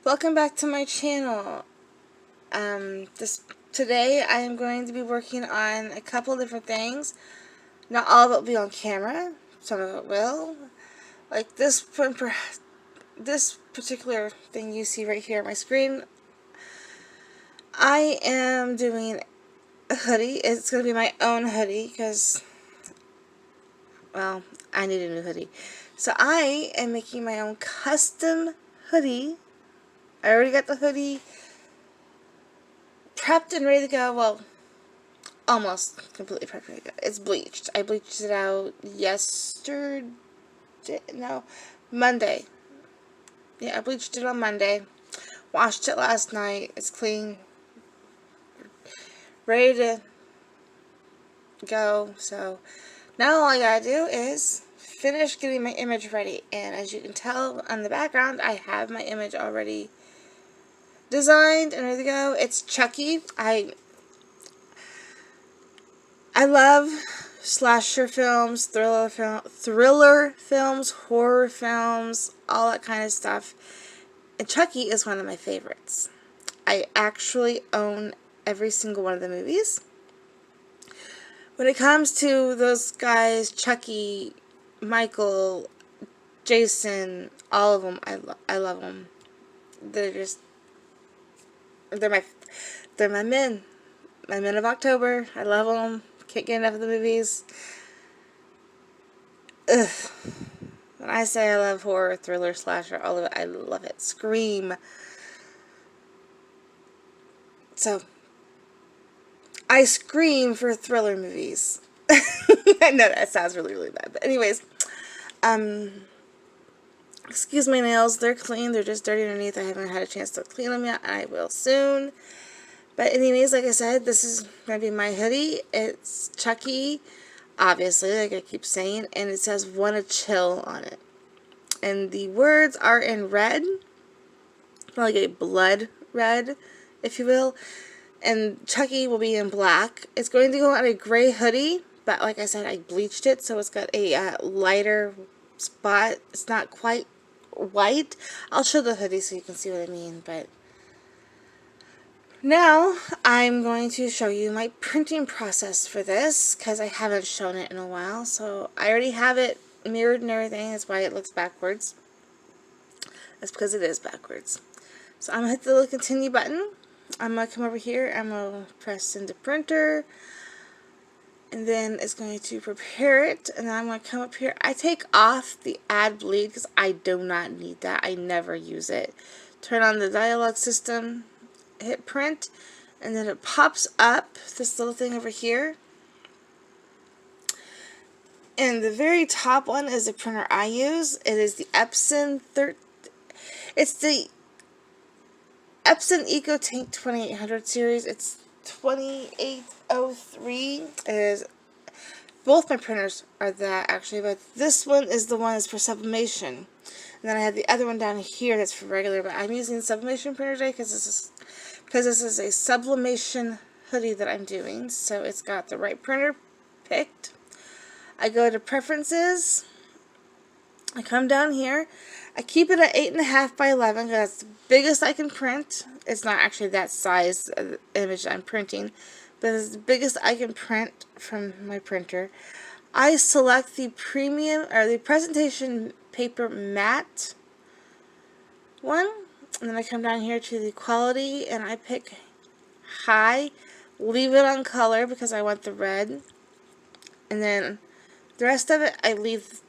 Welcome back to my channel. Today I am going to be working on a couple different things. Not all of it will be on camera. Some of it will. Like this particular thing you see right here on my screen. I am doing a hoodie. It's going to be my own hoodie because, well, I need a new hoodie. So I am making my own custom hoodie. I already got the hoodie prepped and ready to go. Well, almost completely prepped and ready to go. It's bleached. I bleached it out Monday. Yeah, I bleached it on Monday. Washed it last night. It's clean. Ready to go. So now all I gotta do is finish getting my image ready. And as you can tell on the background, I have my image already designed and ready to go. It's Chucky. I love slasher films, thriller films, horror films, all that kind of stuff. And Chucky is one of my favorites. I actually own every single one of the movies. When it comes to those guys, Chucky, Michael, Jason, all of them, I love them. They're my men. My men of October. I love them. Can't get enough of the movies. Ugh. When I say I love horror, thriller, slasher, all of it, I love it. Scream. So, I scream for thriller movies. I know that sounds really, really bad. But anyways, excuse my nails. They're clean. They're just dirty underneath. I haven't had a chance to clean them yet. I will soon. But anyways, like I said, this is going to be my hoodie. It's Chucky, obviously, like I keep saying. And it says, "Wanna chill" on it. And the words are in red. Like a blood red, if you will. And Chucky will be in black. It's going to go on a gray hoodie. But like I said, I bleached it. So it's got a lighter spot. It's not quite white. I'll show the hoodie so you can see what I mean. But now I'm going to show you my printing process for this, because I haven't shown it in a while. So I already have it mirrored and everything. That's why it looks backwards. That's because it is backwards. So I'm going to hit the little continue button. I'm going to come over here. I'm going to press into printer. And then it's going to prepare it. And then I'm going to come up here. I take off the add bleed because I do not need that. I never use it. Turn on the dialogue system. Hit print. And then it pops up this little thing over here. And the very top one is the printer I use. It is the Epson It's the Epson EcoTank 2800 series. It's 2803. Both my printers are that actually, but this one is the one that's for sublimation. And then I have the other one down here that's for regular, but I'm using the sublimation printer today because this is a sublimation hoodie that I'm doing. So it's got the right printer picked. I go to preferences. I come down here. I keep it at 8.5 by 11 because that's the biggest I can print. It's not actually that size of the image I'm printing, but it's the biggest I can print from my printer. I select the premium or the presentation paper matte one, and then I come down here to the quality and I pick high. Leave it on color because I want the red, and then the rest of it I leave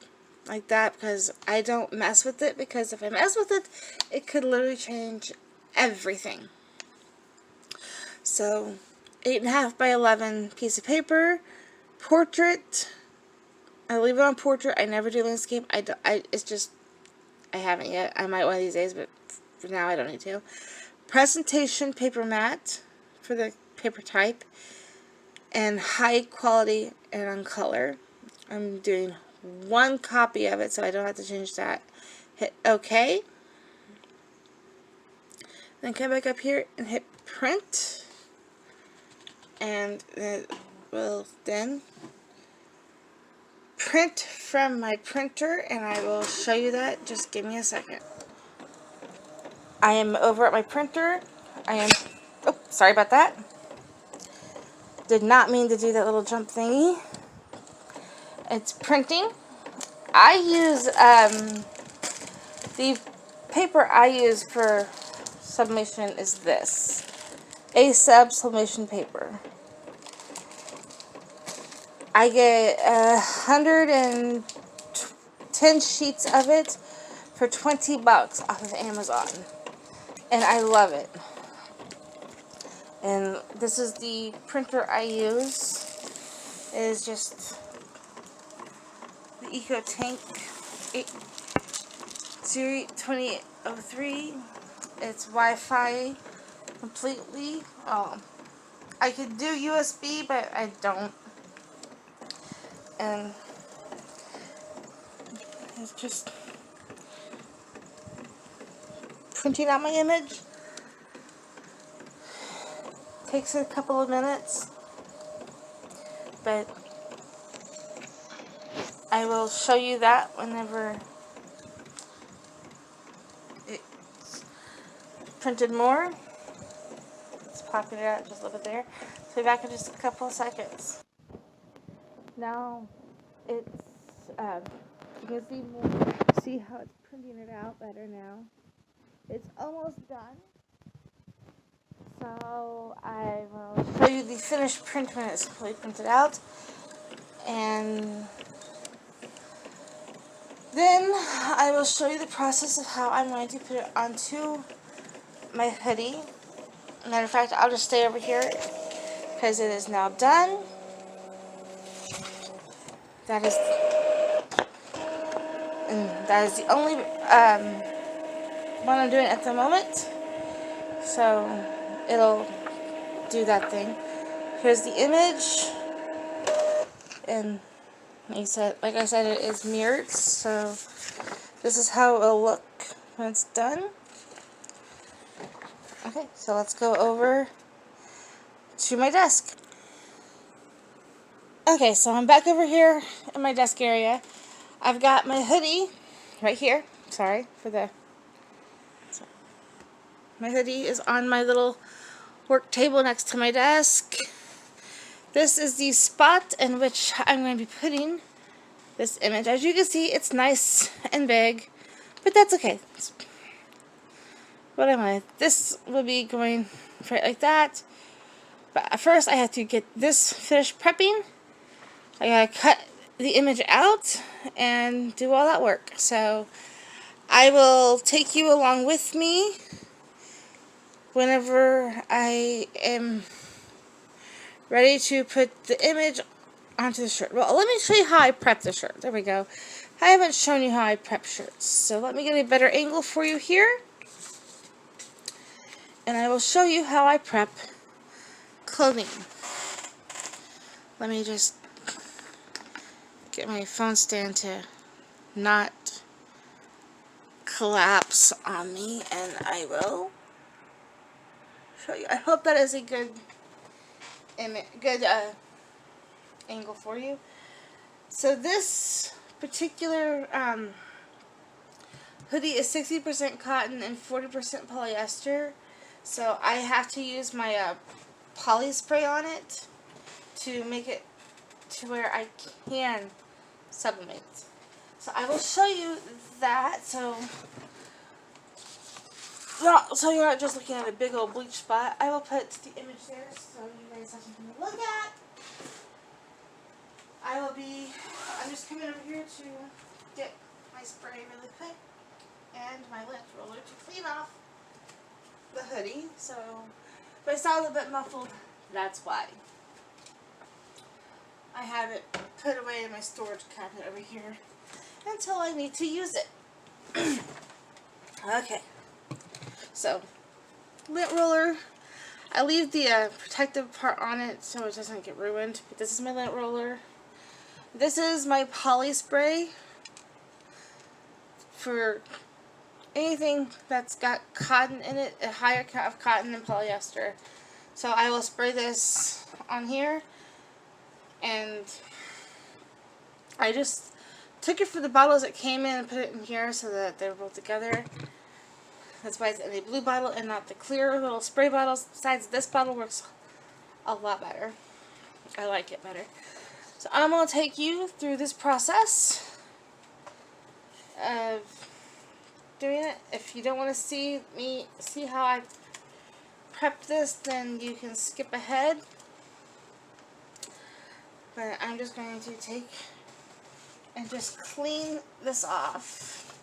like that because I don't mess with it, because if I mess with it, it could literally change everything. So 8.5 by 11 piece of paper, portrait. I leave it on portrait. I never do landscape. I haven't yet. I might one of these days, but for now I don't need to. Presentation paper matte for the paper type, and high quality and on color. I'm doing one copy of it so I don't have to change that. Hit OK. Then come back up here and hit print. And it will then print from my printer, and I will show you that. Just give me a second. I am over at my printer. Oh, sorry about that. Did not mean to do that little jump thingy. It's printing. I use, the paper I use for sublimation is this. sublimation paper. I get 110 sheets of it for $20 off of Amazon. And I love it. And this is the printer I use. It is just the EcoTank 2003. It's Wi-Fi completely. I could do USB, but I don't. And it's just printing out my image. Takes a couple of minutes, but I will show you that whenever it's printed more. It's popping it out just a little bit there. So be back in just a couple of seconds. Now it's you can see how it's printing it out better now. It's almost done. So I will show you the finished print when it's fully printed out. And then I will show you the process of how I'm going to put it onto my hoodie. Matter of fact, I'll just stay over here because it is now done. That is the only one I'm doing at the moment. So it'll do that thing. Here's the image, and like I said, it is mirrored. So this is how it'll look when it's done. Okay, so let's go over to my desk. Okay, so I'm back over here in my desk area. I've got my hoodie right here. Sorry for the... My hoodie is on my little work table next to my desk. This is the spot in which I'm going to be putting this image. As you can see, it's nice and big, but that's okay. What am I? This will be going right like that. But first I have to get this finished prepping. I gotta cut the image out and do all that work. So I will take you along with me whenever I am ready to put the image onto the shirt. Well, let me show you how I prep the shirt. There we go. I haven't shown you how I prep shirts. So let me get a better angle for you here. And I will show you how I prep clothing. Let me just get my phone stand to not collapse on me, and I will show you. I hope that is a good angle for you. So this particular hoodie is 60% cotton and 40% polyester. So I have to use my poly spray on it to make it to where I can sublimate. So I will show you that, so you're not just looking at a big old bleach spot. I will put the image there so you guys have something to look at. I'm just coming over here to get my spray really quick and my lint roller to clean off the hoodie. So if I sound a bit muffled, that's why. I have it put away in my storage cabinet over here until I need to use it. Okay, so lint roller. I leave the protective part on it so it doesn't get ruined. But this is my lint roller. This is my poly spray for anything that's got cotton in it, a higher count of cotton than polyester. So I will spray this on here, and I just took it from the bottles it came in and put it in here so that they're both together. That's why it's in a blue bottle and not the clear little spray bottles. Besides, this bottle works a lot better. I like it better. So I'm going to take you through this process of doing it. If you don't want to see how I prep this, then you can skip ahead. But I'm just going to take and just clean this off.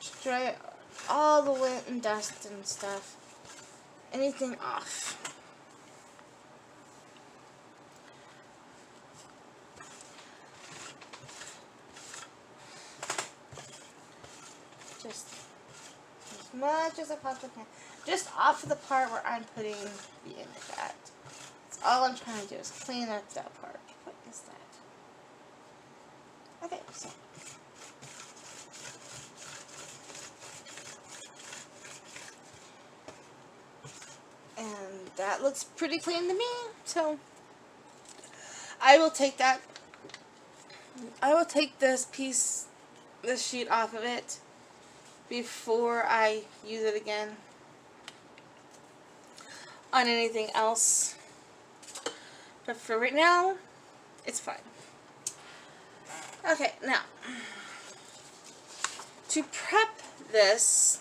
Just dry all the lint and dust and stuff. Anything off. Just as much as I possibly can. Just off of the part where I'm putting the image at. That's all I'm trying to do is clean up that part. What is that? Okay, so. And that looks pretty clean to me. So I will take that. I will take this sheet off of it before I use it again on anything else. But for right now, it's fine. Okay, now, to prep this,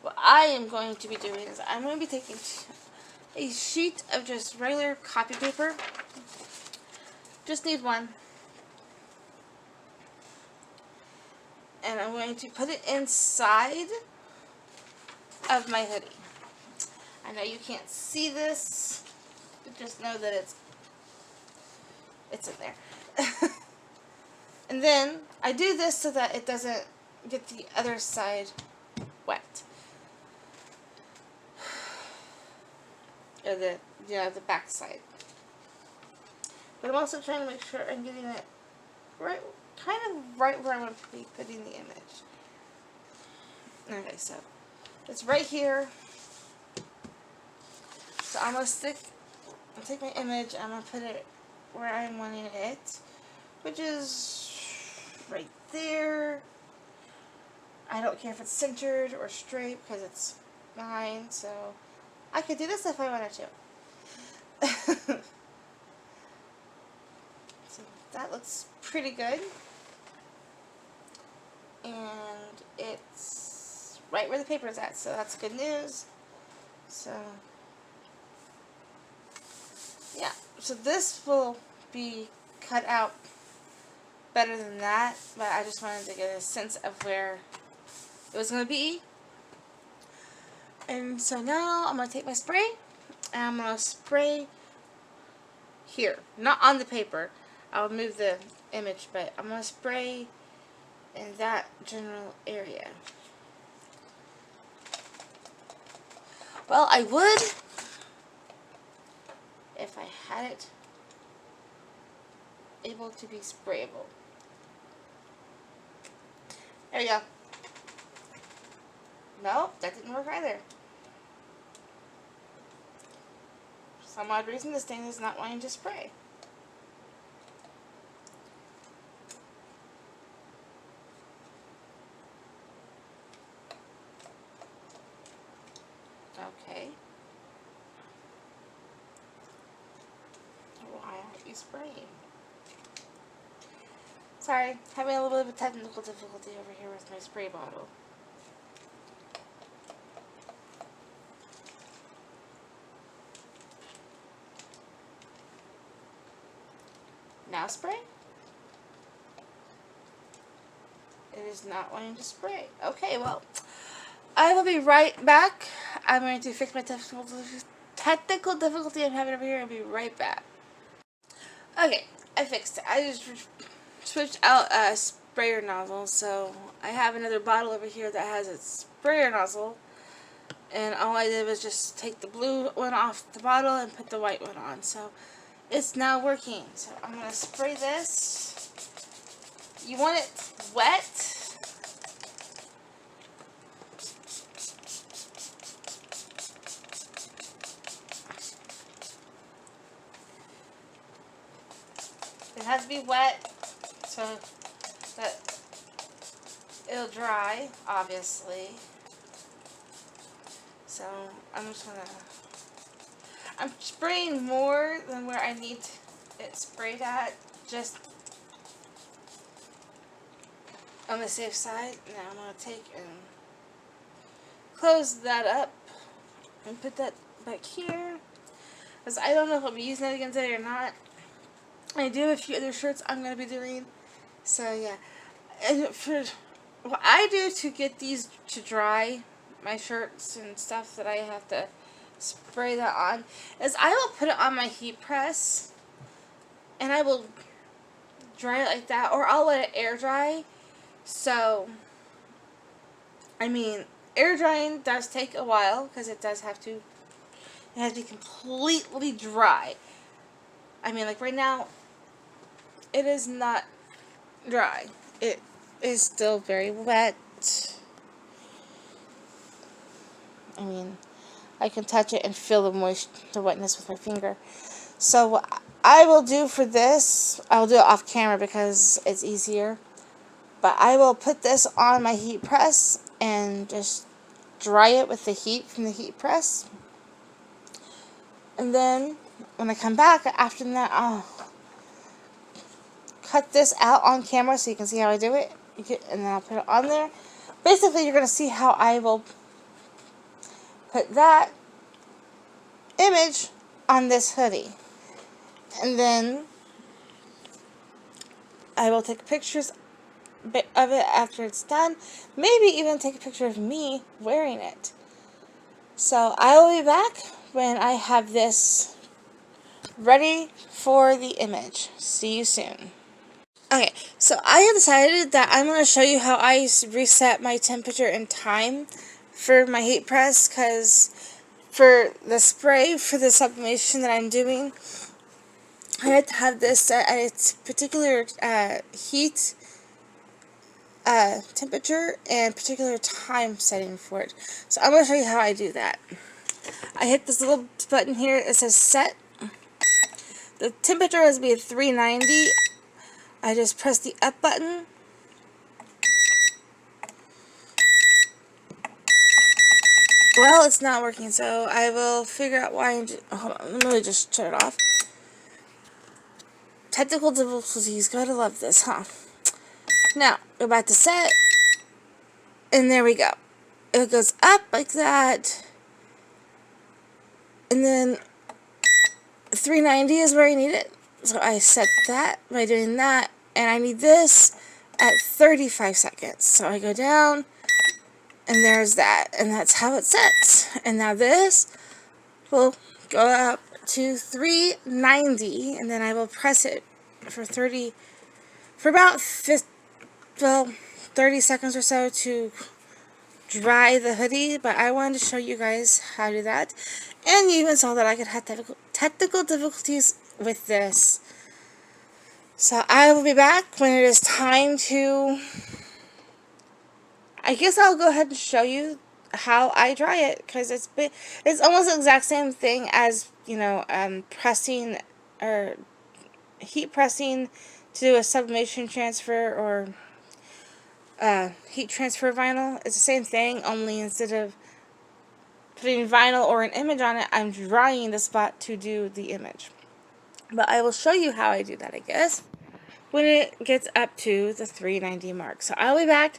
what I am going to be doing is I'm going to be taking a sheet of just regular copy paper. Just need one. And I'm going to put it inside of my hoodie. I know you can't see this, but just know that it's in there. And then I do this so that it doesn't get the other side wet. Or the back side. But I'm also trying to make sure I'm getting it right, kind of right where I'm going to be putting the image. Okay, so it's right here. So I'm going to take my image, I'm going to put it where I'm wanting it, which is right there. I don't care if it's centered or straight because it's mine, so I could do this if I wanted to. So that looks pretty good. And it's right where the paper is at, so that's good news. So, yeah. So this will be cut out better than that, but I just wanted to get a sense of where it was going to be. And so now I'm going to take my spray, and I'm going to spray here. Not on the paper. I'll move the image, but I'm going to spray in that general area. Well, I would if I had it able to be sprayable. There we go. Nope, that didn't work either. For some odd reason, this thing is not wanting to spray. Okay. Why aren't you spraying? Sorry, having a little bit of a technical difficulty over here with my spray bottle. Now spray? It is not wanting to spray. Okay, well, I will be right back. I'm going to fix my technical difficulty I'm having over here and be right back. Okay, I fixed it. I just switched out a sprayer nozzle, so I have another bottle over here that has a sprayer nozzle, and all I did was just take the blue one off the bottle and put the white one on, so it's now working. So I'm going to spray this. You want it wet. It has to be wet so that it'll dry, obviously. So I'm just gonna, I'm spraying more than where I need it sprayed at, just on the safe side. Now I'm gonna take and close that up and put that back here, because I don't know if I'll be using it again today or not. I do have a few other shirts I'm going to be doing, so yeah. And for what I do to get these to dry, my shirts and stuff that I have to spray that on, is I will put it on my heat press, and I will dry it like that, or I'll let it air dry. So, I mean, air drying does take a while, because it does have to, it has to be completely dry. I mean, like right now, it is not dry. It is still very wet. I mean, I can touch it and feel the wetness with my finger. So what I will do for this, I'll do it off camera because it's easier. But I will put this on my heat press and just dry it with the heat from the heat press. And then when I come back after that, I'll cut this out on camera so you can see how I do it. And then I'll put it on there. Basically, you're going to see how I will put that image on this hoodie. And then I will take pictures of it after it's done. Maybe even take a picture of me wearing it. So I will be back when I have this ready for the image. See you soon. Okay, so I have decided that I'm going to show you how I reset my temperature and time for my heat press, because for the spray for the sublimation that I'm doing, I had to have this set at its particular heat, temperature, and particular time setting for it. So I'm going to show you how I do that. I hit this little button here. It says set. The temperature is be at 390. I just press the up button. Well, it's not working, so I will figure out why. Hold on, let me just turn it off. Technical difficulties, gotta love this, huh? Now, go back to set, and there we go. It goes up like that, and then 390 is where I need it. So I set that by doing that, and I need this at 35 seconds. So I go down, and there's that, and that's how it sets. And now this will go up to 390, and then I will press it for about 30 seconds or so to dry the hoodie. But I wanted to show you guys how to do that, and you even saw that I could have technical difficulties with this. So I will be back when it is time to, I guess I'll go ahead and show you how I dry it, because it's almost the exact same thing as, you know, pressing or heat pressing to do a sublimation transfer or heat transfer vinyl. It's the same thing, only instead of putting vinyl or an image on it, I'm drying the spot to do the image. But I will show you how I do that, I guess, when it gets up to the 390 mark. So I'll be back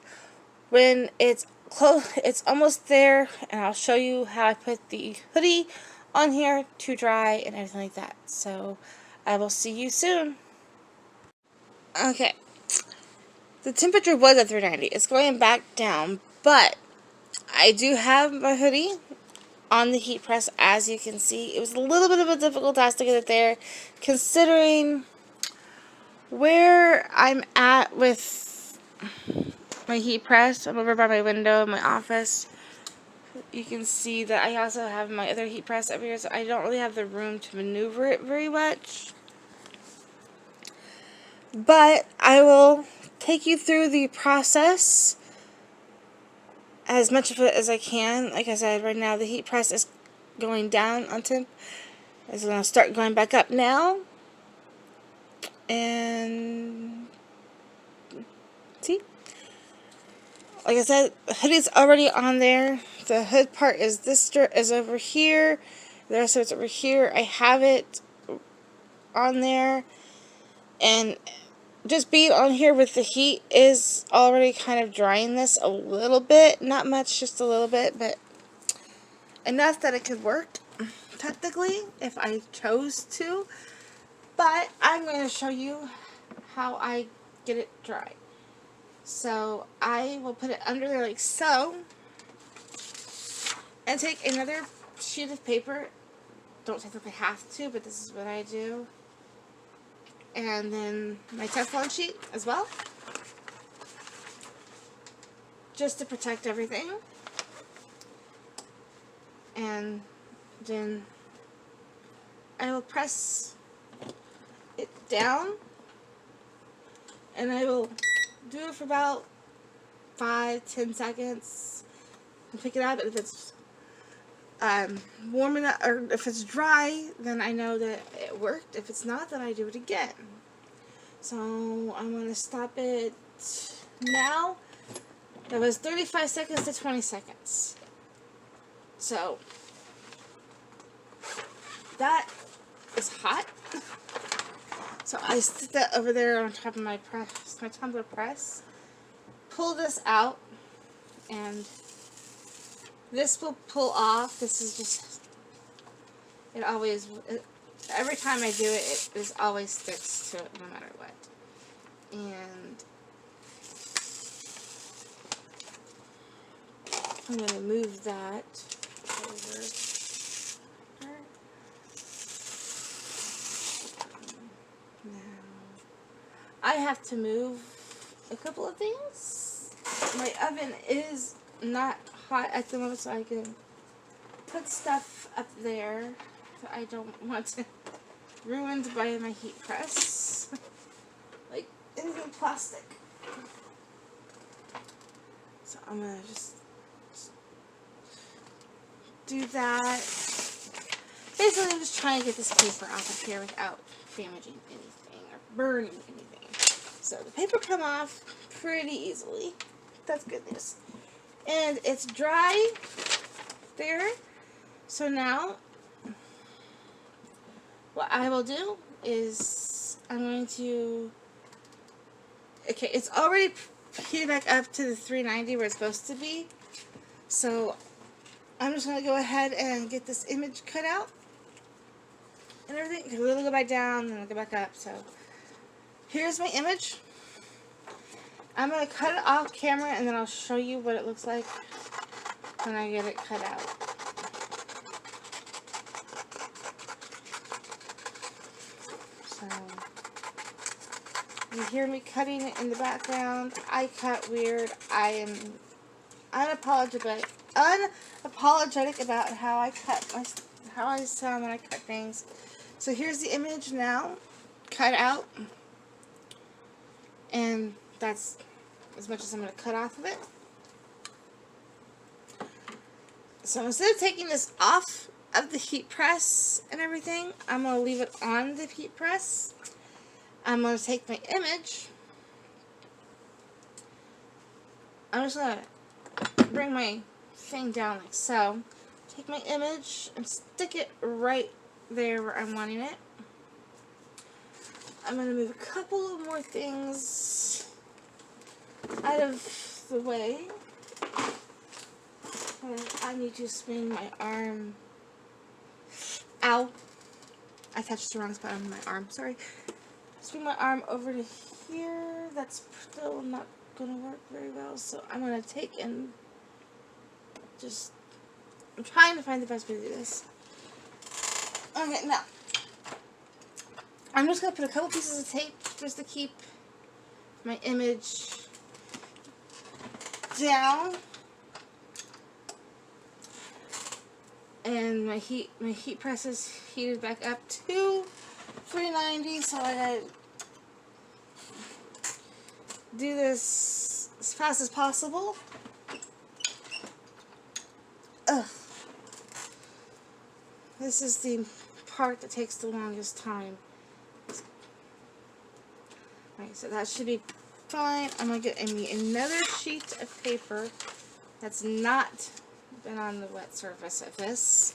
when it's close, it's almost there, and I'll show you how I put the hoodie on here to dry and everything like that. So I will see you soon. Okay, the temperature was at 390. It's going back down, but I do have my hoodie on the heat press, as you can see. It was a little bit of a difficult task to get it there, considering where I'm at with my heat press. I'm over by my window in my office. You can see that I also have my other heat press over here, so I don't really have the room to maneuver it very much. But I will take you through the process, as much of it as I can. Like I said, right now the heat press is going down on temp. It's going to start going back up now. And see? like I said, the hoodie's already on there. The hood part is is over here. The rest of it's over here. I have it on there, and just being on here with the heat is already kind of drying this a little bit. Not much, just a little bit, but enough that it could work, technically, if I chose to. But I'm going to show you how I get it dry. So I will put it under there like so, and take another sheet of paper. Don't technically have to, but this is what I do. And then my Teflon sheet as well, just to protect everything. And then I will press it down, and I will do it for about 5-10 seconds and pick it up. If it's warm enough, or if it's dry, then I know that it worked. If it's not, then I do it again. So I'm going to stop it now. That was 35 seconds to 20 seconds. So that is hot. So I stick that over there on top of my tumbler press. Pull this out, and this will pull off. This is just, every time I do it, it always sticks to it no matter what. And I'm going to move that over. Now, I have to move a couple of things. My oven is not hot at the moment, so I can put stuff up there that I don't want to ruined by my heat press. Like anything plastic. So I'm going to just do that. Basically, I'm just trying to get this paper off of here without damaging anything or burning anything. So the paper come off pretty easily. That's good news. And it's dry there. So now what I will do is I'm going to, okay, it's already heated back up to the 390 where it's supposed to be. So I'm just going to go ahead and get this image cut out and everything. Because we'll go back down and then I'll go back up. So here's my image. I'm going to cut it off camera and then I'll show you what it looks like when I get it cut out. So you hear me cutting it in the background. I cut weird. I am unapologetic about how I how I sound when I cut things. So here's the image now, cut out, and that's as much as I'm going to cut off of it. So instead of taking this off of the heat press and everything, I'm going to leave it on the heat press. I'm going to take my image. I'm just going to bring my thing down like so. Take my image and stick it right there where I'm wanting it. I'm going to move a couple of more things out of the way. And I need to swing my arm. Ow. I touched the wrong spot on my arm. Sorry. Swing my arm over to here. That's still not going to work very well. So I'm going to take and just... I'm trying to find the best way to do this. Okay, now. I'm just going to put a couple pieces of tape just to keep my image down. And my heat press is heated back up to 390, so I gotta do this as fast as possible. Ugh. This is the part that takes the longest time. Right, so that should be fine. I'm going to get me another sheet of paper that's not been on the wet surface of this.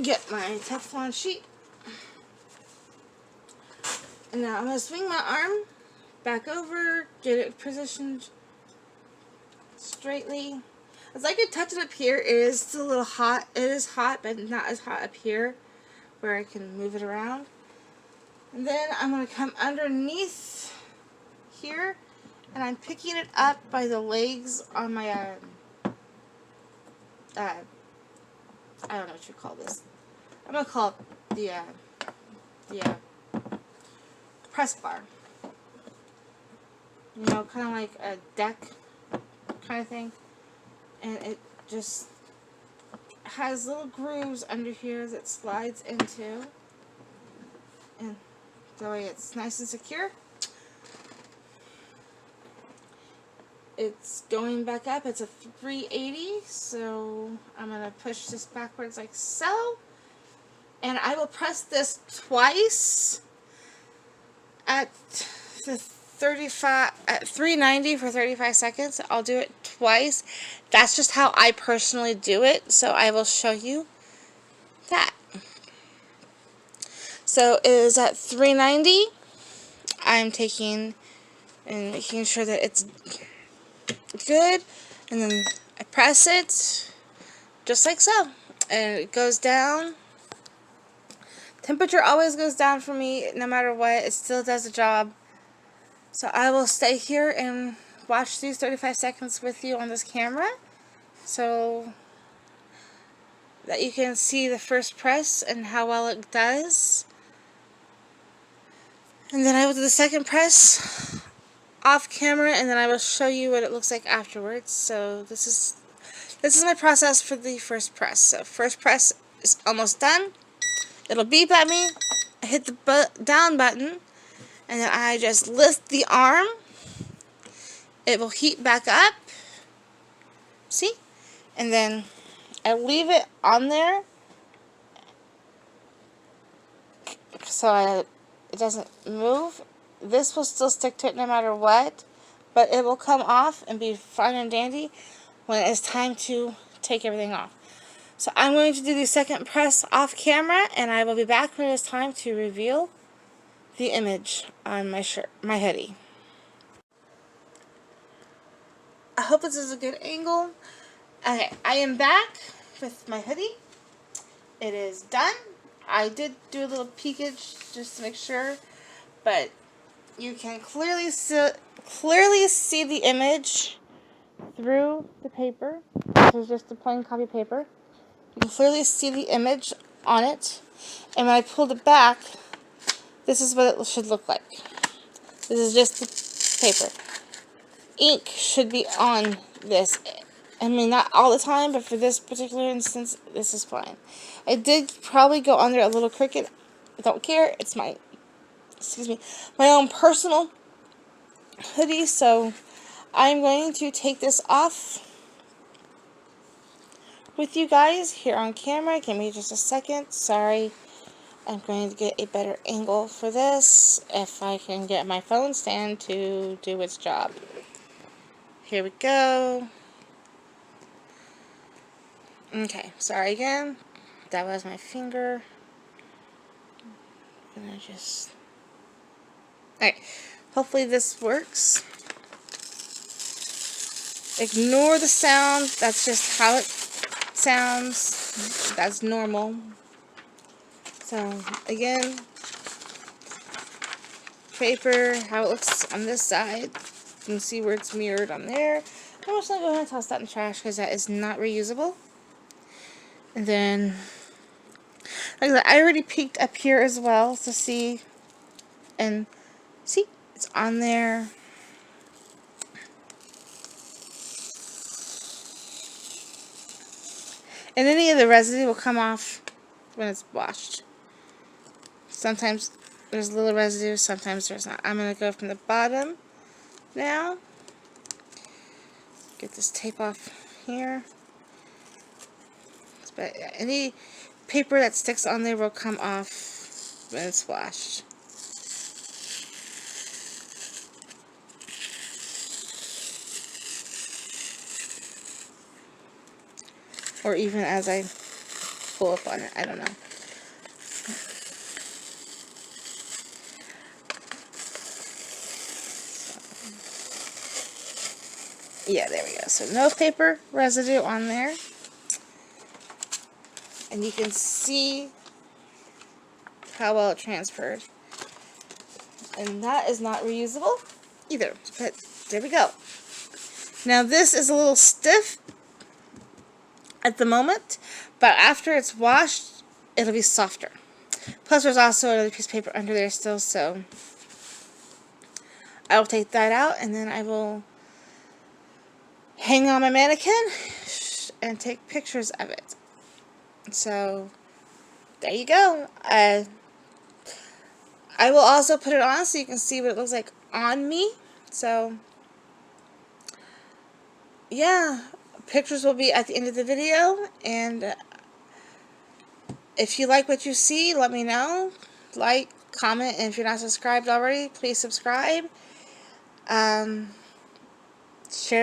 Get my Teflon sheet. And now I'm going to swing my arm back over, get it positioned straightly. As I could touch it up here, it is still a little hot. It is hot, but not as hot up here where I can move it around. And then I'm going to come underneath here, and I'm picking it up by the legs on my, I don't know what you call this. I'm going to call it the press bar. You know, kind of like a deck kind of thing. And it just has little grooves under here that slides into. And that way it's nice and secure. It's going back up. It's a 380, so I'm going to push this backwards like so. And I will press this twice at the 390 for 35 seconds. I'll do it twice. That's just how I personally do it, so I will show you that. So it is at 390. I'm taking and making sure that it's good, and then I press it just like so, and it goes down. Temperature always goes down for me no matter what. It still does the job. So I will stay here and watch these 35 seconds with you on this camera so that you can see the first press and how well it does. And then I will do the second press off camera, and then I will show you what it looks like afterwards. So this is my process for the first press. So first press is almost done. It'll beep at me. I hit the down button, and then I just lift the arm. It will heat back up. See? And then I leave it on there so it doesn't move. This will still stick to it no matter what, but it will come off and be fine and dandy when it's time to take everything off. So I'm going to do the second press off camera, and I will be back when it is time to reveal the image on my shirt, my hoodie. I hope this is a good angle. Okay, I am back with my hoodie. It is done. I did do a little peekage just to make sure, but you can clearly see the image through the paper. This is just a plain copy paper. You can clearly see the image on it, and when I pulled it back, this is what it should look like. This is just the paper. Ink should be on this. I mean, not all the time, but for this particular instance, this is fine. I did probably go under a little crooked. I don't care. It's my own personal hoodie, so I'm going to take this off with you guys here on camera. Give me just a second. Sorry. I'm going to get a better angle for this if I can get my phone stand to do its job. Here we go. Okay, sorry again. That was my finger. I'm gonna just... Alright, hopefully this works. Ignore the sound. That's just how it sounds. That's normal. So, again, paper, how it looks on this side. You can see where it's mirrored on there. I'm just going to go ahead and toss that in the trash because that is not reusable. And then, like I said, I already peeked up here as well to see. And see, it's on there. And any of the residue will come off when it's washed. Sometimes there's a little residue, sometimes there's not. I'm going to go from the bottom now. Get this tape off here. But any paper that sticks on there will come off when it's washed. or even as I pull up on it. I don't know. Yeah, there we go. So no paper residue on there. And you can see how well it transferred. And that is not reusable either. But there we go. Now this is a little stiff at the moment, but after it's washed, it'll be softer. Plus there's also another piece of paper under there still, so I will take that out and then I will hang on my mannequin and take pictures of it. So there you go. I will also put it on so you can see what it looks like on me. So yeah, pictures will be at the end of the video, and if you like what you see, let me know. Like, comment, and if you're not subscribed already, please subscribe. Share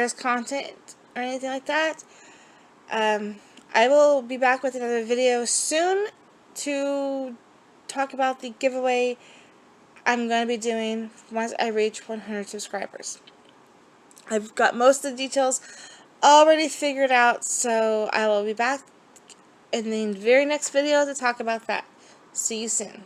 this content or anything like that. I will be back with another video soon to talk about the giveaway I'm going to be doing once I reach 100 subscribers. I've got most of the details already figured out, so I will be back in the very next video to talk about that. See you soon.